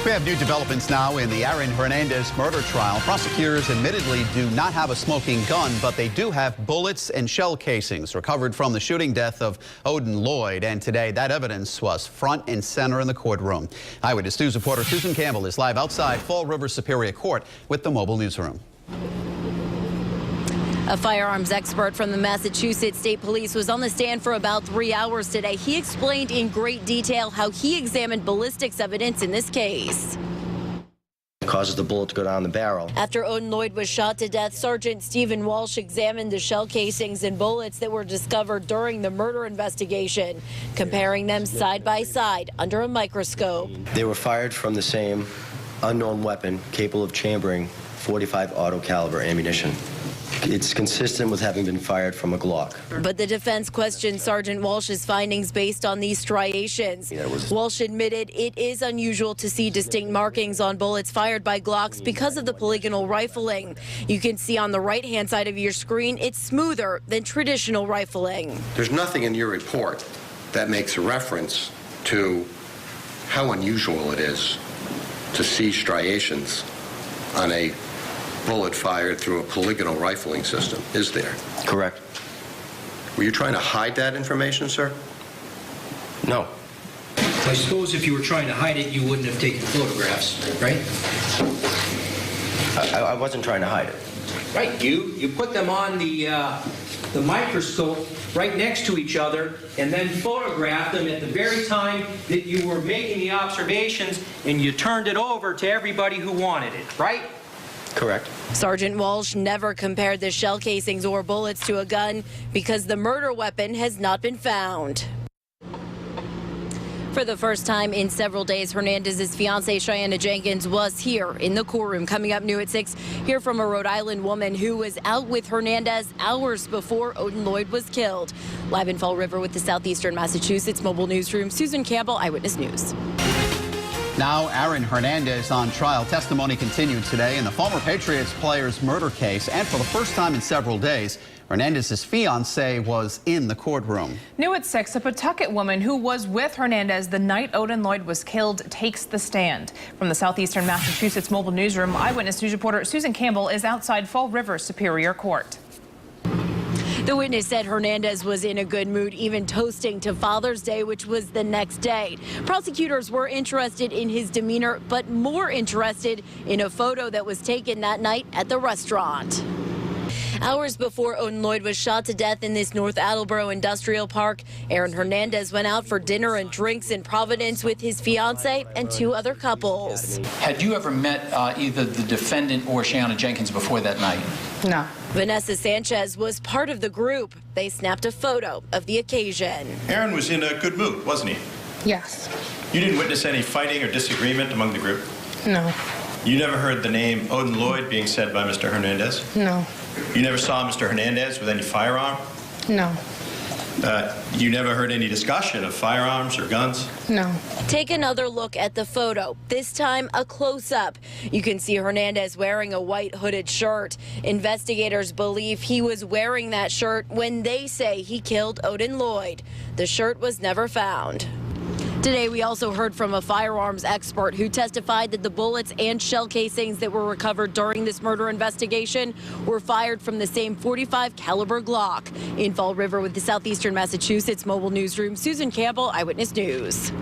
We have new developments now in the Aaron Hernandez murder trial. Prosecutors admittedly do not have a smoking gun, but they do have bullets and shell casings recovered from the shooting death of Odin Lloyd. And today, that evidence was front and center in the courtroom. Eyewitness News reporter Susan Campbell is live outside Fall River Superior Court with the mobile newsroom. A firearms expert from the Massachusetts State Police was on the stand for about 3 hours today. He explained in great detail how he examined ballistics evidence in this case. It causes the bullet to go down the barrel. After Odin Lloyd was shot to death, Sergeant Stephen Walsh examined the shell casings and bullets that were discovered during the murder investigation, comparing them side by side under a microscope. They were fired from the same unknown weapon capable of chambering .45 auto caliber ammunition. It's consistent with having been fired from a Glock. But the defense questioned Sergeant Walsh's findings based on these striations. Walsh admitted it is unusual to see distinct markings on bullets fired by Glocks because of the polygonal rifling. You can see on the right-hand side of your screen, it's smoother than traditional rifling. There's nothing in your report that makes a reference to how unusual it is to see striations on a bullet fired through a polygonal rifling system, is there? Correct. Were you trying to hide that information, sir? No. I suppose if you were trying to hide it, you wouldn't have taken photographs, right? I wasn't trying to hide it. Right. You put them on the microscope right next to each other and then photographed them at the very time that you were making the observations, and you turned it over to everybody who wanted it, right? Correct. Sergeant Walsh never compared the shell casings or bullets to a gun because the murder weapon has not been found. For the first time in several days, Hernandez's fiancée, Cheyenne Jenkins, was here in the courtroom. Coming up new at 6, hear from a Rhode Island woman who was out with Hernandez hours before Odin Lloyd was killed. Live in Fall River with the Southeastern Massachusetts Mobile Newsroom, Susan Campbell, Eyewitness News. Now, Aaron Hernandez on trial. Testimony continued today in the former Patriots player's murder case. And for the first time in several days, Hernandez's fiancée was in the courtroom. New at 6, a Pawtucket woman who was with Hernandez the night Odin Lloyd was killed takes the stand. From the Southeastern Massachusetts Mobile Newsroom, Eyewitness News reporter Susan Campbell is outside Fall River Superior Court. The witness said Hernandez was in a good mood, even toasting to Father's Day, which was the next day. Prosecutors were interested in his demeanor, but more interested in a photo that was taken that night at the restaurant. Hours before Odin Lloyd was shot to death in this North Attleboro Industrial Park, Aaron Hernandez went out for dinner and drinks in Providence with his fiancée and 2 other couples. Had you ever met either the defendant or Cheyenne Jenkins before that night? No. Vanessa Sanchez was part of the group. They snapped a photo of the occasion. Aaron was in a good mood, wasn't he? Yes. You didn't witness any fighting or disagreement among the group? No. You never heard the name Odin Lloyd being said by Mr. Hernandez? No. You never saw Mr. Hernandez with any firearm? No. You never heard any discussion of firearms or guns? No. Take another look at the photo, this time a close-up. You can see Hernandez wearing a white hooded shirt. Investigators believe he was wearing that shirt when they say he killed Odin Lloyd. The shirt was never found. Today, we also heard from a firearms expert who testified that the bullets and shell casings that were recovered during this murder investigation were fired from the same .45 caliber Glock. In Fall River with the Southeastern Massachusetts Mobile Newsroom, Susan Campbell, Eyewitness News.